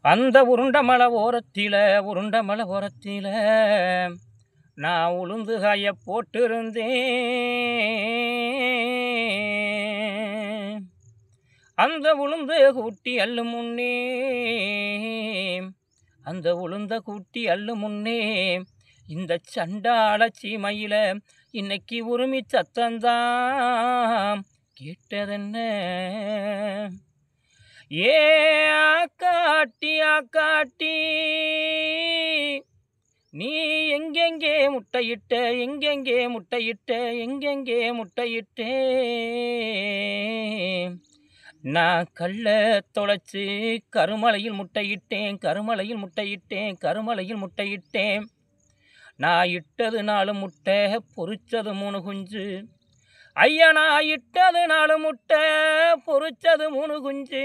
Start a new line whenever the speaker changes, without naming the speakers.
அந்த உருண்டமலை ஓரத்தில நான் உளுந்து காய போட்டிருந்தேன். அந்த உளுந்து கூட்டி அள்ளு முன்னே, அந்த உளுந்த கூட்டி அள்ளு முன்னே, இந்த சண்டாள சீமையில இன்னைக்கு உரிமை சத்தந்தான் கேட்டதென்ன? ஏ ஆக்காட்டி ஆக்காட்டி, நீ எங்கெங்கே முட்டையிட்ட, எங்கெங்கே முட்டையிட்ட, எங்கெங்கே முட்டையிட்டே? நான் கள்ள தொலைச்சு கருமலையில் முட்டையிட்டேன், கருமலையில் முட்டையிட்டேன், கருமலையில் முட்டையிட்டேன். நான் இட்டது 4 முட்டை, பொறிச்சது 3 குஞ்சு. ஐயா நான் இட்டது 4 முட்டை, பொறிச்சது 3 குஞ்சு.